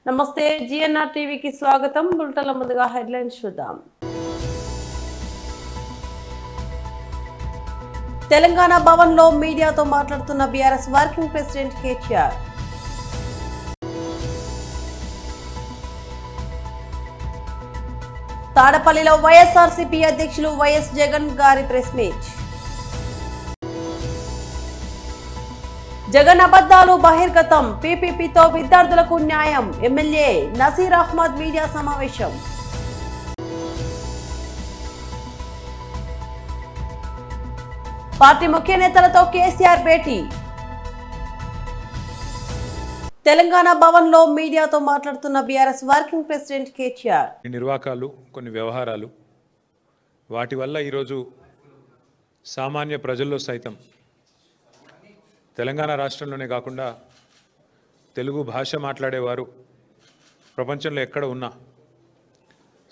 నమస్తే జిఎన్ఆర్ టీవీకి స్వాగతం. బులెటిన్ల ముందుగా హెడ్లైన్స్ చూద్దాం. తెలంగాణ భవన్ లో మీడియాతో మాట్లాడుతున్న బీఆర్ఎస్ వర్కింగ్ ప్రెసిడెంట్ కేటీఆర్. తాడపల్లిలో వైఎస్ఆర్సీపీ అధ్యక్షులు వైఎస్ జగన్ గారి ప్రెస్ మీట్. జగన్ అబద్ధాలు బహిర్గతం, పీపీపీతో విద్యార్థులకు న్యాయం. ఎమ్మెల్యే నసీర్ అహ్మద్ మీడియా సమావేశం. పార్టీ ముఖ్య నేతలతో కేసీఆర్ భేటీ. తెలంగాణ భవన్ లో మీడియాతో మాట్లాడుతున్న బీఆర్ఎస్ వర్కింగ్ ప్రెసిడెంట్ కేటీఆర్. నిర్వాకాలు, కొన్ని వ్యవహారాలు, వాటి వల్ల ఈరోజు సామాన్య ప్రజల్లో సైతం తెలంగాణ రాష్ట్రంలోనే కాకుండా తెలుగు భాష మాట్లాడేవారు ప్రపంచంలో ఎక్కడ ఉన్నా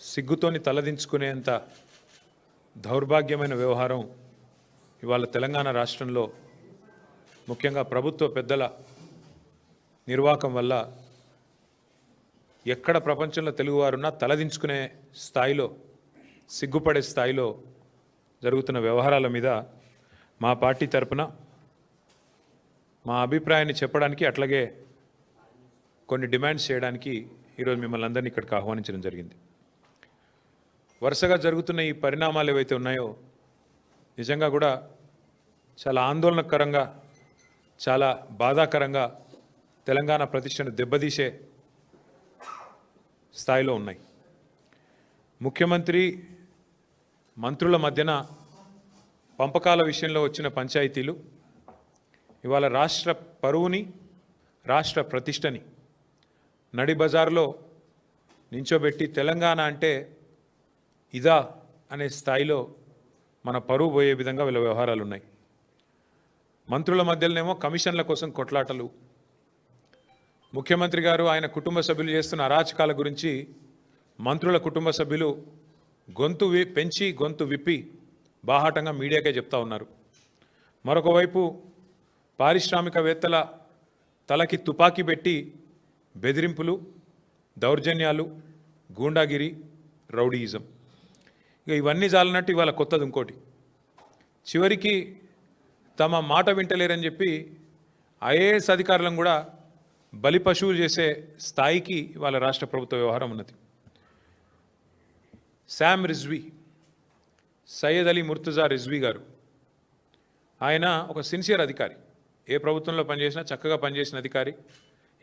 సిగ్గుతోని తలదించుకునేంత దౌర్భాగ్యమైన వ్యవహారం ఇవాళ తెలంగాణ రాష్ట్రంలో ముఖ్యంగా ప్రభుత్వ పెద్దల నిర్వాకం వల్ల ఎక్కడ ప్రపంచంలో తెలుగువారున్నా తలదించుకునే స్థాయిలో, సిగ్గుపడే స్థాయిలో జరుగుతున్న వ్యవహారాల మీద మా పార్టీ తరపున మా అభిప్రాయాన్ని చెప్పడానికి, అట్లాగే కొన్ని డిమాండ్స్ చేయడానికి ఈరోజు మిమ్మల్ని అందరినీ ఇక్కడికి ఆహ్వానించడం జరిగింది. వరుసగా జరుగుతున్న ఈ పరిణామాలు ఏవైతే ఉన్నాయో నిజంగా కూడా చాలా ఆందోళనకరంగా, చాలా బాధాకరంగా తెలంగాణ ప్రతిష్టను దెబ్బతీసే స్థాయిలో ఉన్నాయి. ముఖ్యమంత్రి మంత్రుల మధ్యన పంపకాల విషయంలో వచ్చిన పంచాయతీలు ఇవాళ రాష్ట్ర పరువుని, రాష్ట్ర ప్రతిష్టని నడి బజార్లో నించోబెట్టి తెలంగాణ అంటే ఇదా అనే స్థాయిలో మన పరువు పోయే విధంగా వీళ్ళ వ్యవహారాలు ఉన్నాయి. మంత్రుల మధ్యలోనేమో కమిషన్ల కోసం కొట్లాటలు, ముఖ్యమంత్రి గారు ఆయన కుటుంబ సభ్యులు చేస్తున్న అరాచకాల గురించి మంత్రుల కుటుంబ సభ్యులు గొంతు పెంచి గొంతు విప్పి బాహాటంగా మీడియాకే చెప్తా ఉన్నారు. మరొక వైపు పారిశ్రామికవేత్తల తలకి తుపాకీ పెట్టి బెదిరింపులు, దౌర్జన్యాలు, గూండాగిరి, రౌడీయిజం, ఇక ఇవన్నీ చాలన్నట్టు ఇవాళ కొత్తది ఇంకోటి. చివరికి తమ మాట వింటలేరని చెప్పి ఐఏఎస్ అధికారులను కూడా బలి పశువులు చేసే స్థాయికి ఇవాళ రాష్ట్ర ప్రభుత్వ వ్యవహారం ఉన్నది. శామ్ రిజ్వీ, సయ్యద్ అలీ ముర్తుజా రిజ్వీ గారు, ఆయన ఒక సిన్సియర్ అధికారి, ఏ ప్రభుత్వంలో పనిచేసినా చక్కగా పనిచేసిన అధికారి.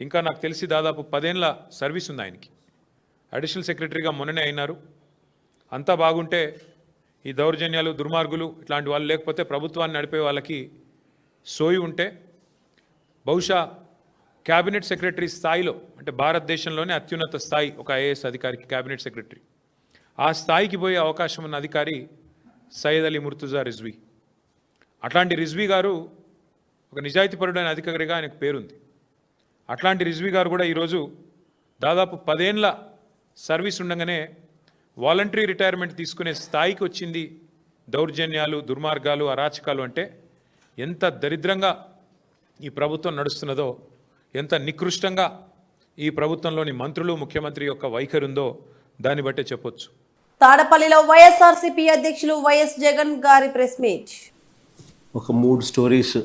ఇంకా నాకు తెలిసి దాదాపు 10 ఏళ్ల సర్వీస్ ఉంది ఆయనకి. అడిషనల్ సెక్రటరీగా మొన్ననే అయినారు. అంతా బాగుంటే ఈ దౌర్జన్యాలు, దుర్మార్గులు ఇట్లాంటి వాళ్ళు లేకపోతే, ప్రభుత్వాన్ని నడిపే వాళ్ళకి సోయి ఉంటే బహుశా క్యాబినెట్ సెక్రటరీ స్థాయిలో, అంటే భారతదేశంలోనే అత్యున్నత స్థాయి ఒక ఐఏఎస్ అధికారికి క్యాబినెట్ సెక్రటరీ, ఆ స్థాయికి పోయే అవకాశం ఉన్న అధికారి సయ్యద్ అలీ ముర్తుజా రిజ్వీ. అట్లాంటి రిజ్వీ గారు ఒక నిజాయితీపరుడైన అధికారిగా ఆయనకు పేరుంది. అట్లాంటి రిజ్వీ గారు కూడా ఈరోజు దాదాపు 10 ఏళ్ల సర్వీస్ ఉండగానే వాలంటరీ రిటైర్మెంట్ తీసుకునే స్థాయికి వచ్చింది. దౌర్జన్యాలు, దుర్మార్గాలు, అరాచకాలు అంటే ఎంత దరిద్రంగా ఈ ప్రభుత్వం నడుస్తున్నదో, ఎంత నికృష్టంగా ఈ ప్రభుత్వంలోని మంత్రులు, ముఖ్యమంత్రి యొక్క వైఖరి ఉందో దాన్ని బట్టే చెప్పొచ్చు. తాడపల్లిలో వైఎస్ఆర్సీపీ అధ్యక్షులు వైఎస్ జగన్ గారి ప్రెస్ మీట్. ఒక 3 స్టోరీస్,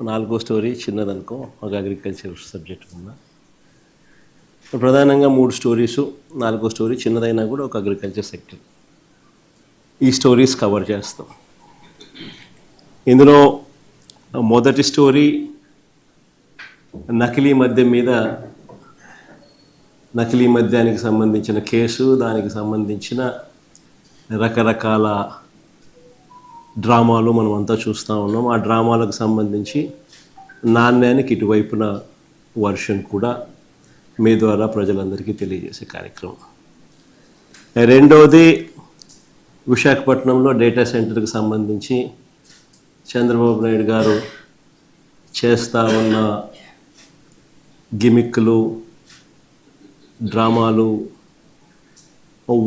4వ స్టోరీ చిన్నదనుకో, ఒక అగ్రికల్చర్ సబ్జెక్ట్ ఉన్న ప్రధానంగా 3 స్టోరీసు, 4వ స్టోరీ చిన్నదైనా కూడా ఒక అగ్రికల్చర్ సెక్టర్. ఈ స్టోరీస్ కవర్ చేస్తాం. ఇందులో మొదటి స్టోరీ నకిలీ మద్యం మీద, నకిలీ మద్యానికి సంబంధించిన కేసు, దానికి సంబంధించిన రకరకాల డ్రామాలు మనం అంతా చూస్తూ ఉన్నాం. ఆ డ్రామాలకు సంబంధించి నాణ్యానికి ఇటువైపున వర్షన్ కూడా మీ ద్వారా ప్రజలందరికీ తెలియజేసే కార్యక్రమం. రెండవది విశాఖపట్నంలో డేటా సెంటర్కి సంబంధించి చంద్రబాబు నాయుడు గారు చేస్తూ ఉన్న గిమిక్లు, డ్రామాలు,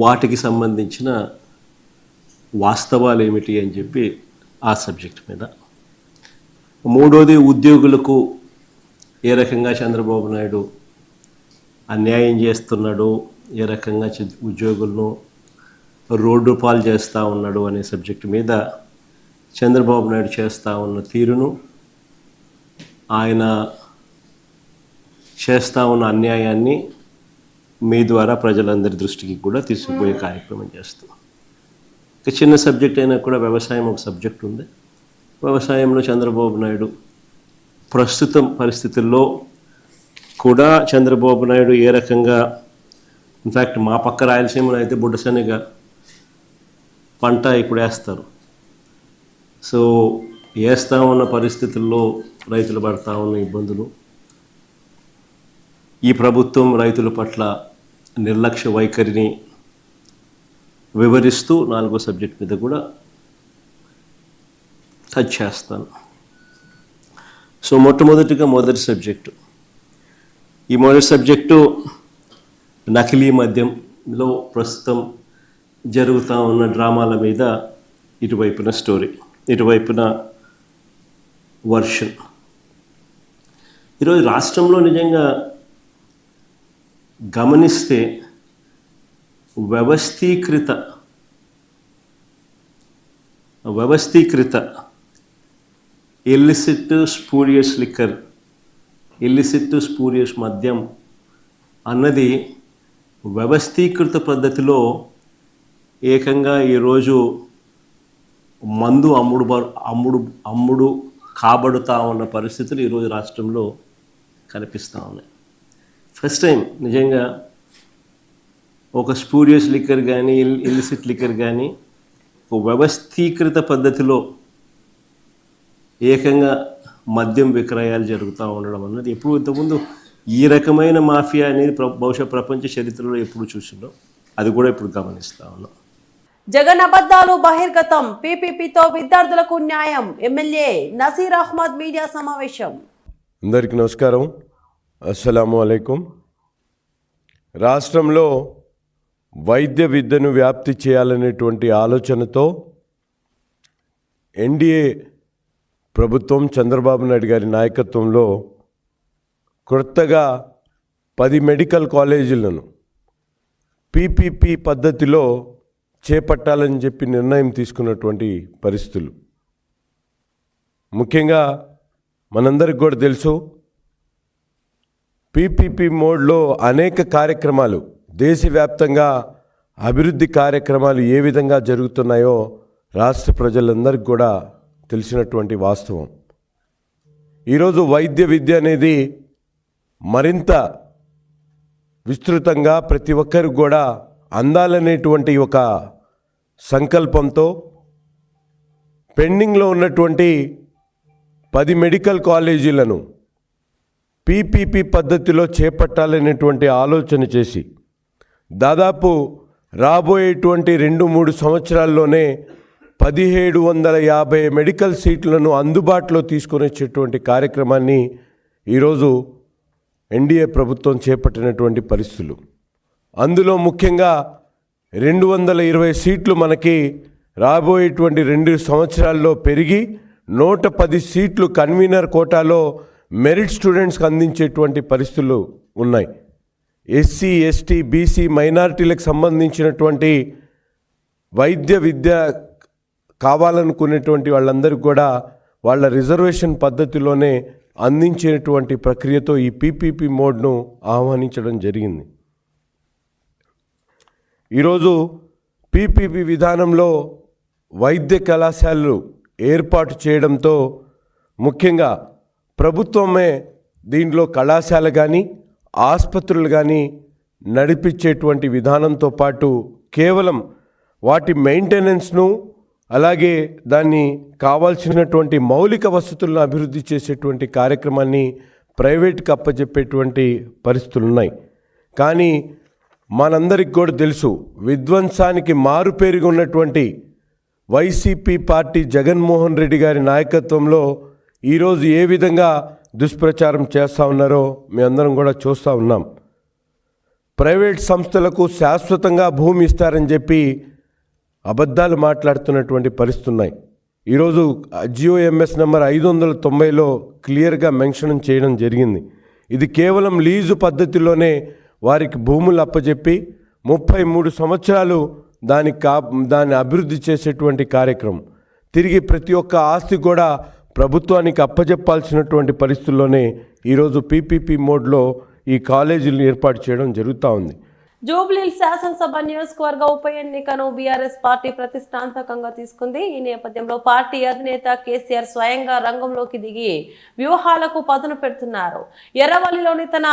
వాటికి సంబంధించిన వాస్తవాలు ఏమిటి అని చెప్పి ఆ సబ్జెక్ట్ మీద. మూడోది ఉద్యోగులకు ఏ రకంగా చంద్రబాబు నాయుడు అన్యాయం చేస్తున్నాడు, ఏ రకంగా ఉద్యోగులను రోడ్డు పాలు చేస్తూ ఉన్నాడు అనే సబ్జెక్టు మీద చంద్రబాబు నాయుడు చేస్తూ ఉన్న తీరును, ఆయన చేస్తూ ఉన్న అన్యాయాన్ని మీ ద్వారా ప్రజలందరి దృష్టికి కూడా తీసుకుపోయే కార్యక్రమం చేస్తాం. ఒక చిన్న సబ్జెక్ట్ అయినా కూడా వ్యవసాయం ఒక సబ్జెక్ట్ ఉంది. వ్యవసాయంలో చంద్రబాబు నాయుడు ప్రస్తుతం పరిస్థితుల్లో కూడా చంద్రబాబు నాయుడు ఏ రకంగా, ఇన్ఫ్యాక్ట్ మా పక్క రాయలసీమలో అయితే బుడ్డశనిగా పంట ఇప్పుడు వేస్తారు. సో వేస్తూ ఉన్న పరిస్థితుల్లో రైతులు పడతా ఉన్న ఇబ్బందులు, ఈ ప్రభుత్వం రైతుల పట్ల నిర్లక్ష్య వైఖరిని వివరిస్తూ 4వ సబ్జెక్ట్ మీద కూడా టచ్ చేస్తాను. సో మొదటి సబ్జెక్టు, ఈ మొదటి సబ్జెక్టు నకిలీ మద్యంలో ప్రస్తుతం జరుగుతూ ఉన్న డ్రామాల మీద ఇటువైపున స్టోరీ, ఇటువైపున వర్షన్. ఈరోజు రాష్ట్రంలో నిజంగా గమనిస్తే వ్యవస్థీకృత illicit spurious liquor, illicit spurious మద్యం అన్నది వ్యవస్థీకృత పద్ధతిలో ఏకంగా ఈరోజు మందు అమ్ముడు కాబడుతూ ఉన్న పరిస్థితులు ఈరోజు రాష్ట్రంలో కనిపిస్తూ ఉన్నాయి. ఫస్ట్ టైం నిజంగా ఒక స్పూరియస్ లిక్కర్ కానీ ఇల్లిసిట్ లిక్కర్ కానీ ఒక వ్యవస్థీకృత పద్ధతిలో ఏకంగా మద్యం విక్రయాలు జరుగుతూ ఉండడం అన్నది ఎప్పుడు ఇంతకుముందు ఈ రకమైన మాఫియా అనేది బహుశా ప్రపంచ చరిత్రలో ఎప్పుడు చూసినాం, అది కూడా ఇప్పుడు గమనిస్తూ ఉన్నాం. జగన్ అబద్ధాలు బహిర్గతం, పీపీపీతో విద్యార్థులకు న్యాయం, ఎమ్మెల్యే నసీర్ అహ్మద్ మీడియా సమావేశం. అందరికీ నమస్కారం, అస్సలాము అలైకుం. రాష్ట్రంలో వైద్య విద్యను వ్యాప్తి చేయాలనేటువంటి ఆలోచనతో ఎన్డీఏ ప్రభుత్వం చంద్రబాబు నాయుడు గారి నాయకత్వంలో కొత్తగా 10 మెడికల్ కాలేజీలను పీపీపీ పద్ధతిలో చేపట్టాలని చెప్పి నిర్ణయం తీసుకున్నటువంటి పరిస్థితులు. ముఖ్యంగా మనందరికి కూడా తెలుసు, పీపీపీ మోడ్లో అనేక కార్యక్రమాలు, దేశవ్యాప్తంగా అభివృద్ధి కార్యక్రమాలు ఏ విధంగా జరుగుతున్నాయో రాష్ట్ర ప్రజలందరికీ కూడా తెలిసినటువంటి వాస్తవం. ఈరోజు వైద్య విద్య అనేది మరింత విస్తృతంగా ప్రతి ఒక్కరికి కూడా అందాలనేటువంటి ఒక సంకల్పంతో పెండింగ్లో ఉన్నటువంటి 10 మెడికల్ కాలేజీలను పీపీపీ పద్ధతిలో చేపట్టాలనేటువంటి ఆలోచన చేసి దాదాపు రాబోయేటువంటి 2-3 సంవత్సరాల్లోనే 1750 మెడికల్ సీట్లను అందుబాటులో తీసుకొని వచ్చేటువంటి కార్యక్రమాన్ని ఈరోజు ఎన్డీఏ ప్రభుత్వం చేపట్టినటువంటి పరిస్థితులు. అందులో ముఖ్యంగా 220 సీట్లు మనకి రాబోయేటువంటి 2 సంవత్సరాల్లో పెరిగి 110 సీట్లు కన్వీనర్ కోటాలో మెరిట్ స్టూడెంట్స్కి అందించేటువంటి పరిస్థితులు ఉన్నాయి. ఎస్సీ, ఎస్టీ, బీసీ, మైనారిటీలకు సంబంధించినటువంటి వైద్య విద్య కావాలనుకునేటువంటి వాళ్ళందరికీ కూడా వాళ్ళ రిజర్వేషన్ పద్ధతిలోనే అందించేటువంటి ప్రక్రియతో ఈ పీపీపీ మోడ్ను ఆహ్వానించడం జరిగింది. ఈరోజు పీపీపీ విధానంలో వైద్య కళాశాలలు ఏర్పాటు చేయడంతో ముఖ్యంగా ప్రభుత్వమే దీంట్లో కళాశాల కానీ ఆసుపత్రులు కానీ నడిపించేటువంటి విధానంతో పాటు కేవలం వాటి మెయింటెనెన్స్ను, అలాగే దాన్ని కావాల్సినటువంటి మౌలిక వసతులను అభివృద్ధి చేసేటువంటి కార్యక్రమాన్ని ప్రైవేట్కి అప్పచెప్పేటువంటి పరిస్థితులు ఉన్నాయి. కానీ మనందరికి కూడా తెలుసు, విధ్వంసానికి మారుపేరుగా ఉన్నటువంటి వైసీపీ పార్టీ జగన్మోహన్ రెడ్డి గారి నాయకత్వంలో ఈరోజు ఏ విధంగా దుష్ప్రచారం చేస్తూ ఉన్నారో మీ అందరం కూడా చూస్తూ ఉన్నాం. ప్రైవేట్ సంస్థలకు శాశ్వతంగా భూమి ఇస్తారని చెప్పి అబద్ధాలు మాట్లాడుతున్నటువంటి పరిస్థితులు ఉన్నాయి. ఈరోజు జియోఎంఎస్ నెంబర్ 590లో క్లియర్గా మెన్షన్ చేయడం జరిగింది. ఇది కేవలం లీజు పద్ధతిలోనే వారికి భూములు అప్పచెప్పి 33 సంవత్సరాలు దాన్ని అభివృద్ధి చేసేటువంటి కార్యక్రమం. తిరిగి ప్రతి ఒక్క ఆస్తి కూడా ప్రభుత్వానికి అప్పచెప్పాల్సినటువంటి పరిస్థితుల్లోనే ఈరోజు పీపీపీ మోడ్లో ఈ కాలేజీలను ఏర్పాటు చేయడం జరుగుతూ ఉంది. జూబ్లీహిల్స్ శాసనసభ నియోజకవర్గ ఉప ఎన్నికను బీఆర్ఎస్ పార్టీ ప్రతిష్టాత్మకంగా తీసుకుంది. ఈ నేపథ్యంలో పార్టీ అధినేత కేసీఆర్ స్వయంగా రంగంలోకి దిగి వ్యూహాలకు పదును పెడుతున్నారు. ఎర్రవల్లిలోని తన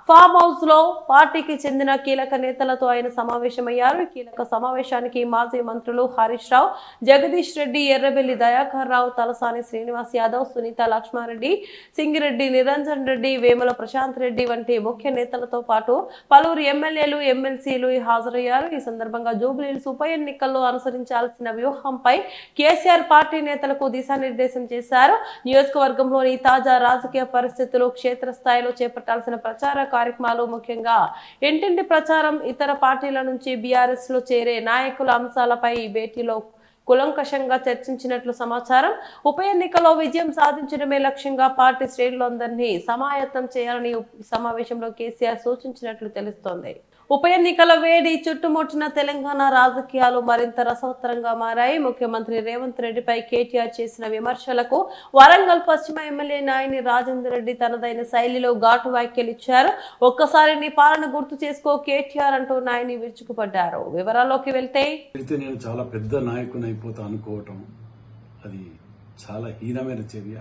ఫామ్ హౌస్ లో పార్టీకి చెందిన కీలక నేతలతో ఆయన సమావేశమయ్యారు. ఈ కీలక సమావేశానికి మాజీ మంత్రులు హరీష్ రావు, జగదీష్ రెడ్డి, ఎర్రబెల్లి దయాకర్ రావు, తలసాని శ్రీనివాస్ యాదవ్, సునీత లక్ష్మారెడ్డి, సింగిరెడ్డి నిరంజన్ రెడ్డి, వేముల ప్రశాంత్ రెడ్డి వంటి ముఖ్య నేతలతో పాటు పలువురు ఎమ్మెల్యేలు, ఎమ్మెల్సీలు హాజరయ్యారు. ఈ సందర్భంగా జూబ్లీహిల్స్ ఉప ఎన్నికల్లో అనుసరించాల్సిన వ్యూహంపై కేసీఆర్ పార్టీ నేతలకు దిశానిర్దేశం చేశారు. నియోజకవర్గంలోని తాజా రాజకీయ పరిస్థితులు, క్షేత్రస్థాయిలో చేపట్టాల్సిన ప్రచార కార్యక్రమాలు, ముఖ్యంగా ఇంటింటి ప్రచారం, ఇతర పార్టీల నుంచి బీఆర్ఎస్ లో చేరే నాయకుల అంశాలపై ఈ భేటీలో కులంకషంగా చర్చించినట్లు సమాచారం. ఉప ఎన్నికల్లో విజయం సాధించడమే లక్ష్యంగా పార్టీ శ్రేణులందరినీ సమాయత్తం చేయాలని సమావేశంలో కేసీఆర్ సూచించినట్లు తెలుస్తోంది. ఉప ఎన్నికల వేడి చుట్టుముట్టిన తెలంగాణ రాజకీయాలు మరింత రసవత్తరంగా మారాయి. ముఖ్యమంత్రి రేవంత్ రెడ్డిపై కేటీఆర్ చేసిన విమర్శలకు వరంగల్ పశ్చిమ ఎమ్మెల్యే నాయని రాజేందర్ రెడ్డి తనదైన శైలిలో ఘాటు వ్యాఖ్యలిచ్చారు. ఒక్కసారి నీ పాలన గుర్తు చేసుకో కేటీఆర్ అంటూ నాయని విరుచుకుపడ్డారు. వివరాల్లోకి వెళ్తే నేను చాలా పెద్ద నాయకుని అయిపోతా అనుకోవటం అది చాలా హీనమైన చర్య.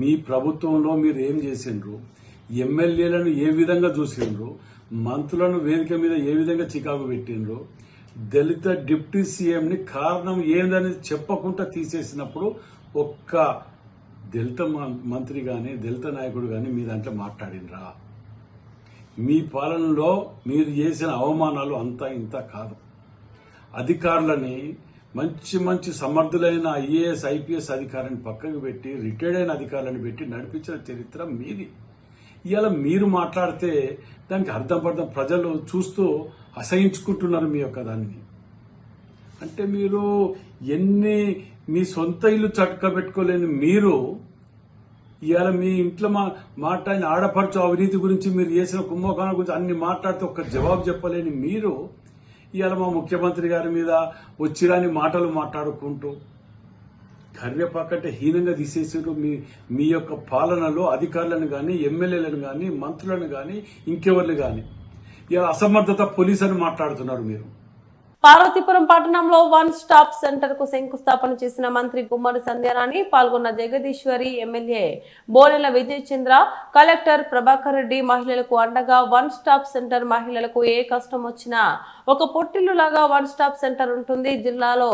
మీ ప్రభుత్వంలో మీరు ఏం చేసిండ్రు, ఎమ్మెల్యేలను ఏ విధంగా చూసిండ్రు, మంత్రులను వేదిక మీద ఏ విధంగా చికాకు పెట్టిండ్రు, దళిత డిప్యూటీ సీఎంని కారణం ఏందని చెప్పకుండా తీసేసినప్పుడు ఒక్క దళిత మంత్రి గాని దళిత నాయకుడు గాని మీ దాంట్లో మాట్లాడినరా? మీ పాలనలో మీరు చేసిన అవమానాలు అంతా ఇంత కాదు. అధికారులని మంచి మంచి సమర్థులైన ఐఏఎస్ ఐపీఎస్ అధికారులను పక్కకు పెట్టి రిటైర్డ్ అయిన అధికారులను పెట్టి నడిపించిన చరిత్ర మీది. ఇవాళ మీరు మాట్లాడితే దానికి అర్థం పర్థం ప్రజలు చూస్తూ అసహించుకుంటున్నారు మీ యొక్క దాన్ని. అంటే మీరు మీ సొంత ఇల్లు చక్కబెట్టుకోలేని మీరు ఇవాళ మీ ఇంట్లో మాట్లాడిన ఆడపడుచు అవినీతి గురించి, మీరు చేసిన కుంభకోణం గురించి అన్ని మాట్లాడితే ఒక్క జవాబు చెప్పలేని మీరు ఇవాళ మా ముఖ్యమంత్రి గారి మీద వచ్చిరాని మాటలు మాట్లాడుకుంటూ కర్రెపాకంటే హీనంగా తీసేసారు. మీ యొక్క పాలనలో అధికారులను గాని, ఎమ్మెల్యేలను గాని, మంత్రులను గాని, ఇంకెవర్లు గాని ఇలా అసమర్థత పోలీసు అని మాట్లాడుతున్నారు మీరు. పార్వతీపురం పట్టణంలో వన్ స్టాప్ సెంటర్ కు శంకుస్థాపన చేసిన మంత్రి గుమ్మడి సంధ్యారాణి, పాల్గొన్న జగదీశ్వరి, ఎమ్మెల్యే బోలెల విజయ్ చంద్ర, కలెక్టర్ ప్రభాకర్ రెడ్డి మహిళలకు అండగా వన్ స్టాప్ సెంటర్. మహిళలకు ఏ కష్టం వచ్చినా ఒక పొట్టిల్లులాగా వన్ స్టాప్ సెంటర్ ఉంటుంది. జిల్లాలో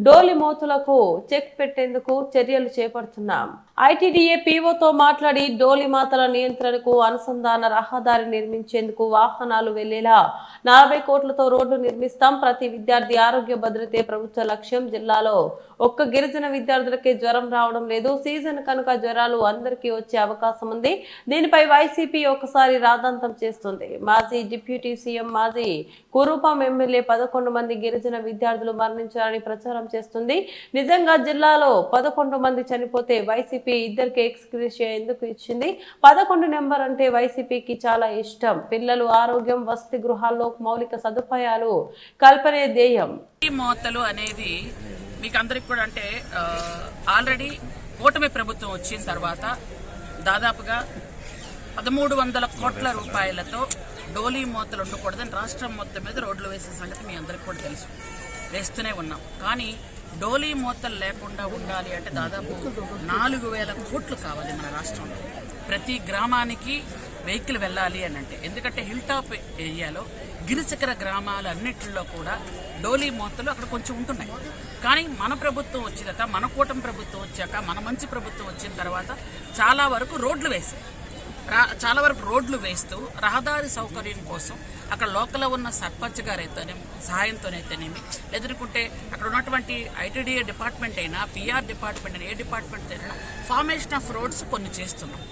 డోలి మోతులకు చెక్ పెట్టేందుకు చర్యలు చేపడుతున్నాం. ఐటీడీఏ పీఓతో మాట్లాడి డోలి మాతల నియంత్రణకు అనుసంధాన రహదారి నిర్మించేందుకు వాహనాలు వెళ్లేలా 40 కోట్లతో రోడ్డు నిర్మిస్తాం. ప్రతి విద్యార్థి ఆరోగ్య భద్రతే ప్రభుత్వ లక్ష్యం. జిల్లాలో ఒక్క గిరిజన విద్యార్థులకే జ్వరం రావడం లేదు. సీజన్ కనుక జ్వరాలు అందరికీ వచ్చే అవకాశం ఉంది. దీనిపై వైసీపీ ఒకసారి రాద్ధాంతం చేస్తుంది. మాజీ డిప్యూటీ సీఎం, మాజీ కురూపం ఎమ్మెల్యే 11 మంది గిరిజన విద్యార్థులు మరణించారని ప్రచారం చేస్తుంది. నిజంగా జిల్లాలో 11 మంది చనిపోతే వైసీపీ ఇద్దరికి ఎక్స్గ్రేషియా ఎందుకు ఇచ్చింది? 11 నెంబర్ అంటే వైసీపీకి చాలా ఇష్టం. పిల్లలు ఆరోగ్యం, వసతి గృహాల్లో మౌలిక సదుపాయాలు కల్పనే ధ్యేయం. మోతలు అనేది మీకు అందరికి కూడా అంటే ఆల్రెడీ కూటమి ప్రభుత్వం వచ్చిన తర్వాత దాదాపుగా 1300 కోట్ల రూపాయలతో డోలీ మోతలు ఉండకూడదని రాష్ట్రం మొత్తం మీద రోడ్లు వేసిన సంగతి మీ అందరికి కూడా తెలుసు. వేస్తూనే ఉన్నాం. కానీ డోలీ మోతలు లేకుండా ఉండాలి అంటే దాదాపు 4000 కోట్లు కావాలి మన రాష్ట్రంలో. ప్రతి గ్రామానికి వెహికల్ వెళ్ళాలి అని అంటే, ఎందుకంటే హిల్ టాప్ ఏరియాలో గిరిశిఖర గ్రామాలన్నింటిలో కూడా డోలీ మోతలు అక్కడ కొంచెం ఉంటున్నాయి. కానీ మన ప్రభుత్వం వచ్చాక, మన కూటమి ప్రభుత్వం వచ్చాక, మన మంచి ప్రభుత్వం వచ్చిన తర్వాత చాలా వరకు రోడ్లు వేస్తూ రహదారి సౌకర్యం కోసం అక్కడ లోకల్లో ఉన్న సర్పంచ్ గారైతేనేమి, సహాయంతోనైతేనేమి, లేదనుకుంటే అక్కడ ఉన్నటువంటి ఐటీడీఏ డిపార్ట్మెంట్ అయినా, పిఆర్ డిపార్ట్మెంట్ అయినా, ఏ డిపార్ట్మెంట్ అయినా ఫార్మేషన్ ఆఫ్ రోడ్స్ కొన్ని చేస్తున్నాం.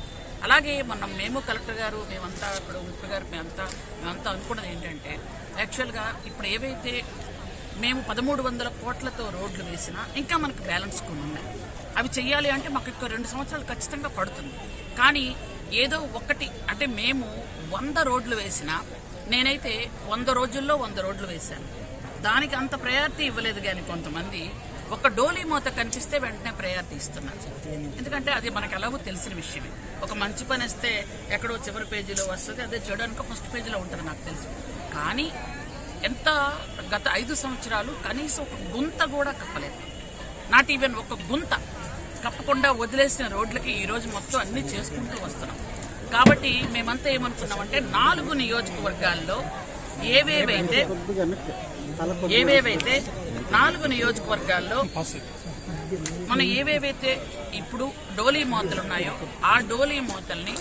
అలాగే మేము కలెక్టర్ గారు, మేమంతా ఇప్పుడు ముఖ్య గారు మేమంతా అనుకున్నది ఏంటంటే, యాక్చువల్గా ఇప్పుడు ఏవైతే మేము 1300 కోట్లతో రోడ్లు వేసినా ఇంకా మనకు బ్యాలెన్స్ కొన్ని ఉన్నాయి. అవి చెయ్యాలి అంటే మాకు 2 సంవత్సరాలు ఖచ్చితంగా పడుతుంది. కానీ ఏదో ఒకటి అంటే మేము 100 రోడ్లు వేసినా నేనైతే 100 రోజుల్లో 100 రోడ్లు వేశాను. దానికి అంత ప్రయారిటీ ఇవ్వలేదు. కానీ కొంతమంది ఒక డోలీ మూత కనిపిస్తే వెంటనే ప్రయారిటీ ఇస్తున్నారు. ఎందుకంటే అది మనకు ఎలాగో తెలిసిన విషయమే. ఒక మంచి పని వస్తే ఎక్కడో చివరి పేజీలో వస్తుంది, అదే చెడు అనుకో ఫస్ట్ పేజీలో ఉంటుంది, నాకు తెలుసు. కానీ ఎంత గత 5 సంవత్సరాలు కనీసం ఒక గుంత కూడా కప్పలేదు. నాట్ ఈవెన్ ఒక గుంత కప్పకుండా వదిలేసిన రోడ్లకి ఈరోజు మొత్తం అన్ని చేసుకుంటూ వస్తున్నాం. కాబట్టి మేమంతా ఏమనుకున్నామంటే 4 నియోజకవర్గాల్లో ఏవేవైతే 4 నియోజకవర్గాల్లో మనం ఏవేవైతే ఇప్పుడు డోలీ మూతలు ఉన్నాయో ఆ డోలీ మూతల్ని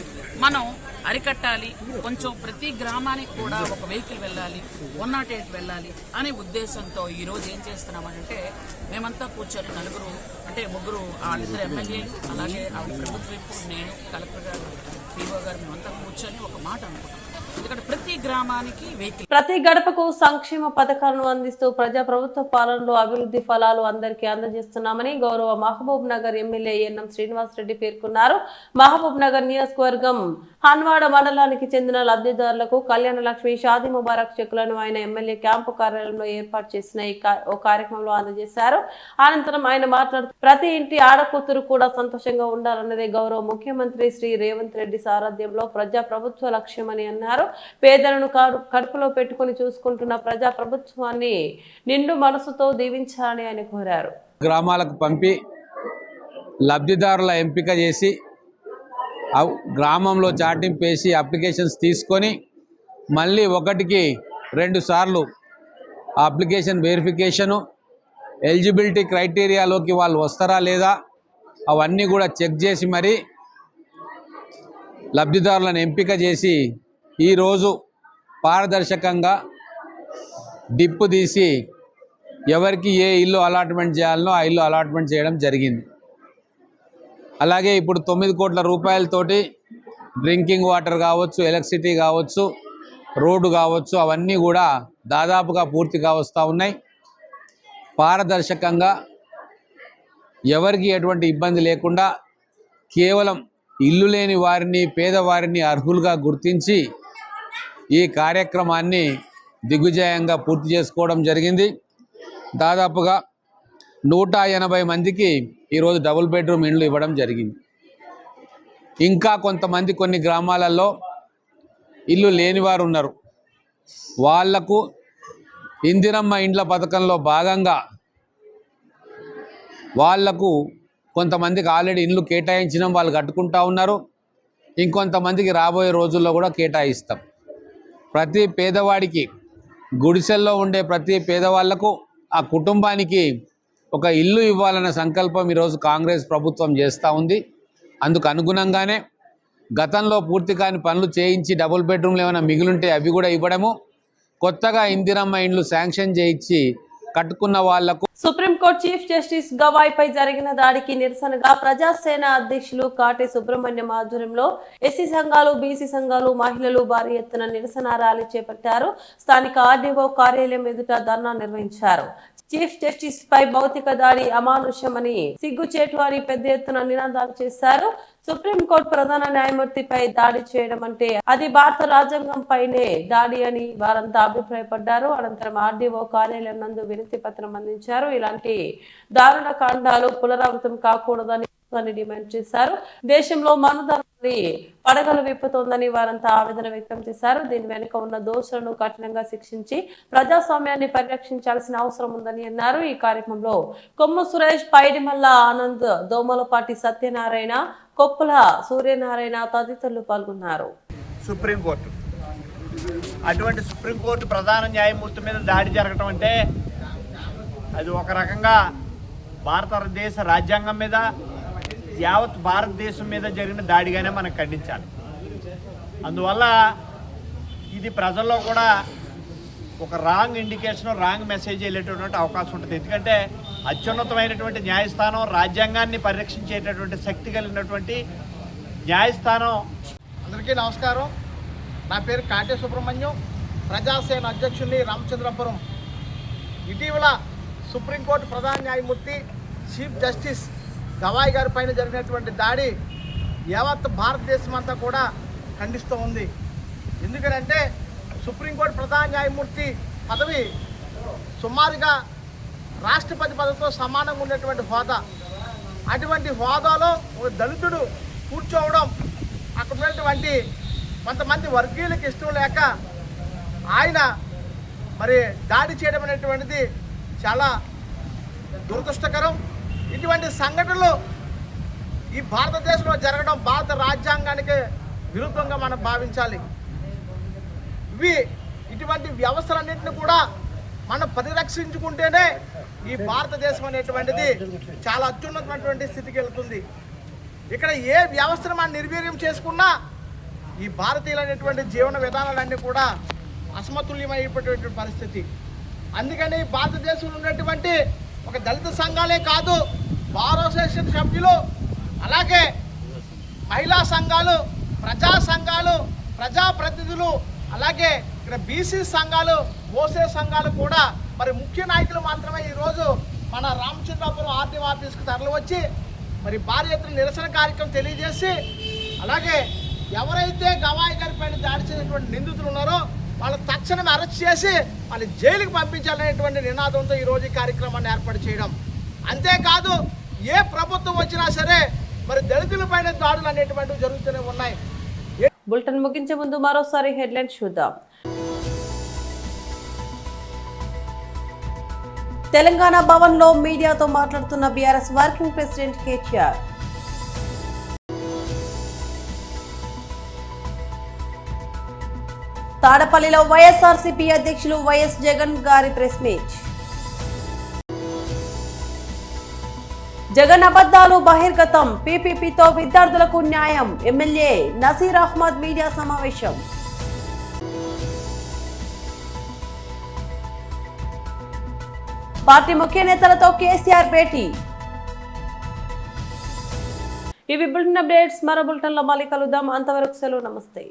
మనం అరికట్టాలి. కొంచెం ప్రతి గ్రామానికి కూడా ఒక వెహికల్ వెళ్ళాలి, 108 వెళ్ళాలి అనే ఉద్దేశంతో ఈరోజు ఏం చేస్తున్నామంటే మేమంతా కూర్చొని 4 అంటే 3 వాళ్ళిద్దరు ఎమ్మెల్యేలు, అలాగే ఆవిడ ప్రభుత్వం, నేను, కలెక్టర్ గారు, పీఓ గారు, మేమంతా కూర్చొని ఒక మాట అనుకుంటాం. ఎందుకంటే ప్రతి గ్రామానికి వెహికల్, ప్రతి గడపకు సంక్షేమ పథకాలను అందిస్తూ ప్రజా ప్రభుత్వ పాలనలో అభివృద్ధి ఫలాలు అందరికీ అందజేస్తున్నామని గౌరవ మహబూబ్ నగర్ ఎమ్మెల్యే ఎన్ఎం శ్రీనివాస్ రెడ్డి పేర్కొన్నారు. మహబూబ్ నగర్ నియోజకవర్గం హన్వాడ మండలానికి చెందిన లబ్ధిదారులకు కళ్యాణ లక్ష్మి, షాదీ ముబారక్ చెక్కులను ఆయన ఎమ్మెల్యే క్యాంపు కార్యాలయంలో ఏర్పాటు చేసిన ఓ కార్యక్రమంలో అందజేశారు. అనంతరం ఆయన మాట్లాడుతూ ప్రతి ఇంటి ఆడకూతురు కూడా సంతోషంగా ఉండాలన్నదే గౌరవ ముఖ్యమంత్రి శ్రీ రేవంత్ రెడ్డి సారథ్యంలో ప్రజా ప్రభుత్వ లక్ష్యమని అన్నారు. పేదలను కడుపులో పెట్టుకుని చూసుకుంటున్న ప్రజా ప్రభుత్వాన్ని నిండు మనసుతో దీవించాలని ఆయన కోరారు. గ్రామాలకు పంపి లబ్ధిదారుల ఎంపిక చేసి గ్రామంలో చాటింపు వేసి అప్లికేషన్స్ తీసుకొని మళ్ళీ 1కి 2 సార్లు అప్లికేషన్ వెరిఫికేషను, ఎలిజిబిలిటీ క్రైటీరియాలోకి వాళ్ళు వస్తారా లేదా అవన్నీ కూడా చెక్ చేసి మరి లబ్ధిదారులను ఎంపిక చేసి ఈరోజు పారదర్శకంగా డిప్పు తీసి ఎవరికి ఏ ఇల్లు అలాట్మెంట్ చేయాలనో ఆ ఇల్లు అలాట్మెంట్ చేయడం జరిగింది. అలాగే ఇప్పుడు 9 కోట్ల రూపాయలతోటి డ్రింకింగ్ వాటర్ కావచ్చు, ఎలక్ట్రిసిటీ కావచ్చు, రోడ్డు కావచ్చు, అవన్నీ కూడా దాదాపుగా పూర్తిగా వస్తూ ఉన్నాయి. పారదర్శకంగా ఎవరికి ఎటువంటి ఇబ్బంది లేకుండా కేవలం ఇల్లు లేని వారిని, పేదవారిని అర్హులుగా గుర్తించి ఈ కార్యక్రమాన్ని దిగ్విజయంగా పూర్తి చేసుకోవడం జరిగింది. దాదాపుగా 180 మందికి ఈరోజు డబుల్ బెడ్రూమ్ ఇండ్లు ఇవ్వడం జరిగింది. ఇంకా కొంతమంది కొన్ని గ్రామాలలో ఇల్లు లేనివారు ఉన్నారు. వాళ్లకు ఇందిరమ్మ ఇండ్ల పథకంలో భాగంగా వాళ్లకు కొంతమందికి ఆల్రెడీ ఇండ్లు కేటాయించడం వాళ్ళు కట్టుకుంటా ఉన్నారు. ఇంకొంతమందికి రాబోయే రోజుల్లో కూడా కేటాయిస్తాం. ప్రతి పేదవాడికి గుడిసెల్లో ఉండే ప్రతి పేదవాళ్లకు ఆ కుటుంబానికి ఒక ఇల్లు ఇవ్వాలన్న సంకల్పం ఈరోజు కాంగ్రెస్ ప్రభుత్వం చేస్తూ ఉంది. అందుకు అనుగుణంగానే గతంలో పూర్తి కాని పనులు చేయించి డబుల్ బెడ్రూమ్లు ఏమైనా మిగిలింటే అవి కూడా ఇవ్వడము, కొత్తగా ఇందిరమ్మ ఇండ్లు శాంక్షన్ చేయించి కట్టుకున్న వాళ్లకు. సుప్రీంకోర్టు చీఫ్ జస్టిస్ గవాయ్ పై జరిగిన దాడికి నిరసనగా ప్రజాసేన అధ్యక్షులు కాటే సుబ్రహ్మణ్యం ఆధ్వర్యంలో ఎస్సీ సంఘాలు, బీసీ సంఘాలు, మహిళలు భారీ ఎత్తున నిరసన ర్యాలీ చేపట్టారు. స్థానిక ఆర్డీఓ కార్యాలయం ఎదుట ధర్నా నిర్వహించారు. చీఫ్ జస్టిస్ పై భౌతిక దాడి అమానుషమని, సిగ్గుచేటు అని పెద్ద ఎత్తున నినాదాలు చేశారు. సుప్రీంకోర్టు ప్రధాన న్యాయమూర్తిపై దాడి చేయడం అంటే అది భారత రాజ్యాంగం పైనే దాడి అని వారంతా అభిప్రాయపడ్డారు. అనంతరం ఆర్డీఓ కార్యాలయం నందు వినతి పత్రం అందించారు. ఇలాంటి దారుణ కాండాలు పునరావృతం కాకూడదని డిమాండ్ చేశారు. దేశంలో మనుధర్మని పడగలు విప్పుతోందని వారంతా ఆవేదన వ్యక్తం చేశారు. దీని వెనుక ఉన్న దోషులను కఠినంగా శిక్షించి ప్రజాస్వామ్యాన్ని పరిరక్షించాల్సిన అవసరం ఉందని అన్నారు. ఈ కార్యక్రమంలో కొమ్ము సురేష్, పైడిమల్ల ఆనంద్, దోమలపాటి సత్యనారాయణ, కొప్పుల సూర్యనారాయణ తదితరులు పాల్గొన్నారు. సుప్రీంకోర్టు అటువంటి సుప్రీంకోర్టు ప్రధాన న్యాయమూర్తి మీద దాడి జరగటం అంటే అది ఒక రకంగా భారతదేశ రాజ్యాంగం మీద, యావత్ భారతదేశం మీద జరిగిన దాడిగానే మనం ఖండించాలి. అందువల్ల ఇది ప్రజల్లో కూడా ఒక రాంగ్ ఇండికేషన్, రాంగ్ మెసేజ్ వెళ్ళేటటువంటి అవకాశం ఉంటుంది. ఎందుకంటే అత్యున్నతమైనటువంటి న్యాయస్థానం, రాజ్యాంగాన్ని పరిరక్షించేటటువంటి శక్తి కలిగినటువంటి న్యాయస్థానం. అందరికీ నమస్కారం. నా పేరు కాటే సుబ్రహ్మణ్యం, ప్రజాసేన అధ్యక్షుల్ని, రామచంద్రపురం. ఇటీవల సుప్రీంకోర్టు ప్రధాన న్యాయమూర్తి చీఫ్ జస్టిస్ గవాయ్ గారి పైన జరిగినటువంటి దాడి యావత్ భారతదేశం అంతా కూడా ఖండిస్తూ ఉంది. ఎందుకనంటే సుప్రీంకోర్టు ప్రధాన న్యాయమూర్తి పదవి సుమారుగా రాష్ట్రపతి పదవితో సమానంగా ఉన్నటువంటి హోదా. అటువంటి హోదాలో ఒక దళితుడు కూర్చోవడం అక్కడ ఉన్నటువంటి కొంతమంది వర్గీయులకు ఇష్టం లేక ఆయన మరి దాడి చేయడం అనేటువంటిది చాలా దురదృష్టకరం. ఇటువంటి సంఘటనలు ఈ భారతదేశంలో జరగడం భారత రాజ్యాంగానికి విరుద్ధంగా మనం భావించాలి. ఇటువంటి వ్యవస్థలన్నింటినీ కూడా మనం పరిరక్షించుకుంటేనే ఈ భారతదేశం అనేటువంటిది చాలా అత్యున్నతమైనటువంటి స్థితికి వెళ్తుంది. ఇక్కడ ఏ వ్యవస్థను మనం నిర్వీర్యం చేసుకున్నా ఈ భారతీయులైనటువంటి జీవన విధానాలన్నీ కూడా అసమతుల్యమైనటువంటి పరిస్థితి. అందుకని భారతదేశంలో ఉన్నటువంటి ఒక దళిత సంఘాలే కాదు, బార్ అసోసియేషన్ సభ్యులు, అలాగే మహిళా సంఘాలు, ప్రజా సంఘాలు, ప్రజాప్రతినిధులు, అలాగే ఇక్కడ బీసీ సంఘాలు, ఓసీ సంఘాలు కూడా మరి ముఖ్య నాయకులు మాత్రమే ఈరోజు మన రామచంద్రాపురం ఆర్డీఓ ఆఫీస్కి తరలి వచ్చి మరి భారీ ఎత్తున నిరసన కార్యక్రమం తెలియజేసి, అలాగే ఎవరైతే గవాయి గారి పైన దాడి చేసినటువంటి నిందితులు ఉన్నారో వాళ్ళు తక్షణమే అరెస్ట్ చేసి వాళ్ళు జైలుకి పంపించాలనేటువంటి నినాదంతో ఈరోజు ఈ కార్యక్రమాన్ని ఏర్పాటు చేయడం. అంతేకాదు ఏ ప్రభుత్వం వచ్చినా సరే మరి దళితుల పైన దాడులు అనేటువంటివి జరుగుతూనే ఉన్నాయి. బులెటిన్ ముగించే ముందు మరోసారి హెడ్లైన్స్ చూద్దాం. తెలంగాణ భవన్ లో మీడియాతో మాట్లాడుతున్న బీఆర్ఎస్ వర్కింగ్ ప్రెసిడెంట్ కేటీఆర్. తాడపల్లిలో వైఎస్ఆర్సీపీ అధ్యక్షులు వైఎస్ జగన్ గారి ప్రెస్ మీట్. జగన్ అబద్ధాలు బహిర్గతం, పీపీపీతో విద్యార్థులకు న్యాయం, ఎమ్మెల్యే నసీర్ అహ్మద్ మీడియా సమావేశం. పార్టీ ముఖ్య నేతలతో కేసీఆర్ భేటీ. ఇవి బులెటిన్ అప్డేట్స్. మరో బులెటిన్లో మళ్ళీ కలుద్దాం. అంతవరకు సెలవు, నమస్తే.